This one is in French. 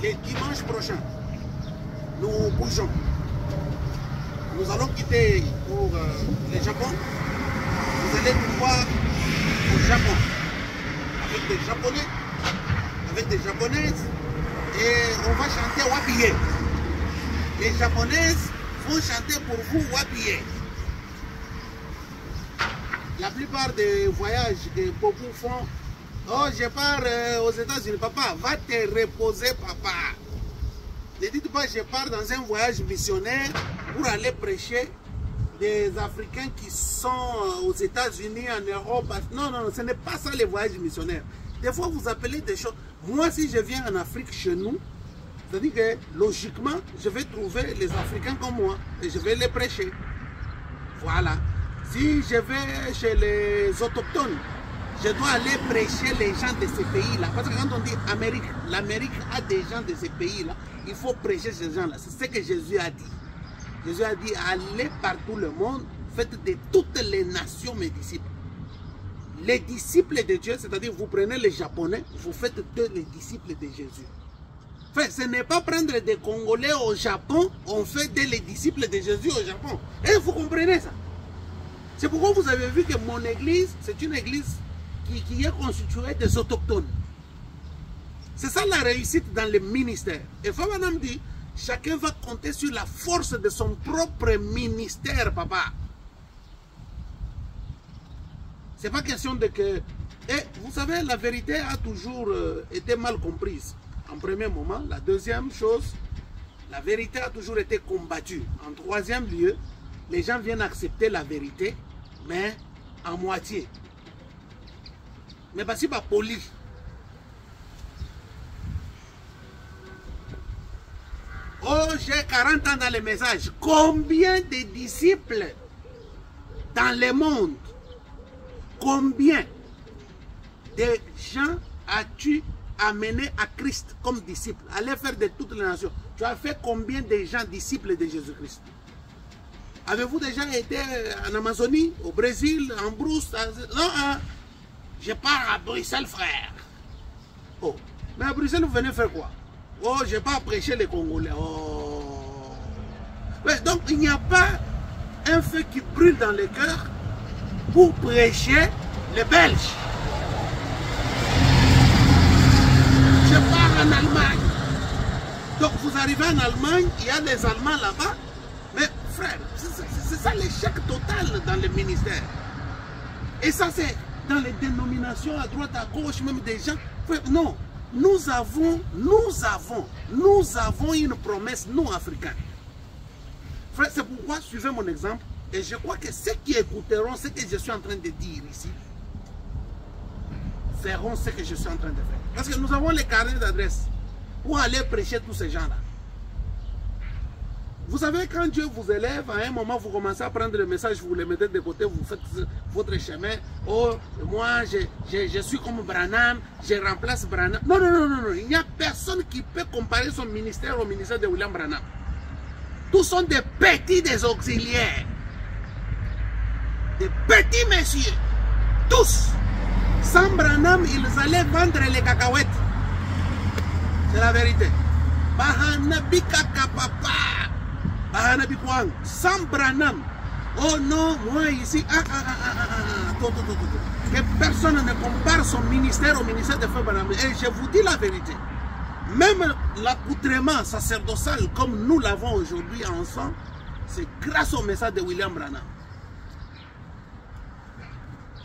le dimanche prochain, nous bougeons. Nous allons quitter pour le Japon. Vous allez nous voir au Japon. Avec des Japonais, avec des Japonaises. Et on va chanter Wapiye. Les Japonaises vont chanter pour vous Wapiye. La plupart des voyages que beaucoup font, oh, je pars aux États-Unis, papa, va te reposer, papa. Ne dites pas, je pars dans un voyage missionnaire pour aller prêcher des Africains qui sont aux États-Unis, en Europe. Non, non, ce n'est pas ça les voyages missionnaires. Des fois, vous appelez des choses. Moi, si je viens en Afrique chez nous, c'est-à-dire que logiquement, je vais trouver les Africains comme moi et je vais les prêcher. Voilà. Si je vais chez les autochtones, je dois aller prêcher les gens de ces pays-là. Parce que quand on dit Amérique, l'Amérique a des gens de ces pays-là. Il faut prêcher ces gens-là. C'est ce que Jésus a dit. Jésus a dit, allez partout le monde, faites de toutes les nations mes disciples. Les disciples de Dieu, c'est-à-dire vous prenez les Japonais, vous faites d'eux les disciples de Jésus. Enfin, ce n'est pas prendre des Congolais au Japon, on fait d'eux les disciples de Jésus au Japon. Et vous comprenez ça? C'est pourquoi vous avez vu que mon église, c'est une église qui est constituée des autochtones. C'est ça la réussite dans le ministère. Et Fabanam dit, chacun va compter sur la force de son propre ministère, papa. C'est pas question de que... Et vous savez, la vérité a toujours été mal comprise. En premier moment. La deuxième chose, la vérité a toujours été combattue. En troisième lieu, les gens viennent accepter la vérité, mais en moitié. Mais parce que c'est poli. Oh, j'ai 40 ans dans les messages. Combien de disciples dans le monde? Combien de gens as-tu amené à Christ comme disciples? Allez faire de toutes les nations. Tu as fait combien de gens disciples de Jésus-Christ? Avez-vous déjà été en Amazonie, au Brésil, en Brousse? Non, hein? Je pars à Bruxelles, frère. Oh, mais à Bruxelles, vous venez faire quoi? Oh, je n'ai pas prêché les Congolais. Oh. Ouais, donc, il n'y a pas un feu qui brûle dans le cœur pour prêcher les Belges. Je pars en Allemagne. Donc, vous arrivez en Allemagne, il y a des Allemands là-bas. Mais, frère, c'est ça l'échec total dans le ministère. Et ça, c'est dans les dénominations à droite, à gauche, même des gens. Frère, non. Nous avons une promesse, nous, Africains. Frère, c'est pourquoi, suivez mon exemple, et je crois que ceux qui écouteront ce que je suis en train de dire ici, feront ce que je suis en train de faire. Parce que nous avons les carnets d'adresse pour aller prêcher tous ces gens-là. Vous savez, quand Dieu vous élève, à un moment, vous commencez à prendre le message, vous le mettez de côté, vous faites votre chemin. Oh, moi, je suis comme Branham, je remplace Branham. Non, non, non, non, non. Il n'y a personne qui peut comparer son ministère au ministère de William Branham. Tous sont des petits des auxiliaires. Des petits messieurs. Tous. Sans Branham, ils allaient vendre les cacahuètes. C'est la vérité. Bahanabi kakapapa. Sans Branham. Oh non, moi ici, que personne ne compare son ministère au ministère de Frère Branham. Et je vous dis la vérité. Même l'accoutrement sacerdotal comme nous l'avons aujourd'hui ensemble, c'est grâce au message de William Branham.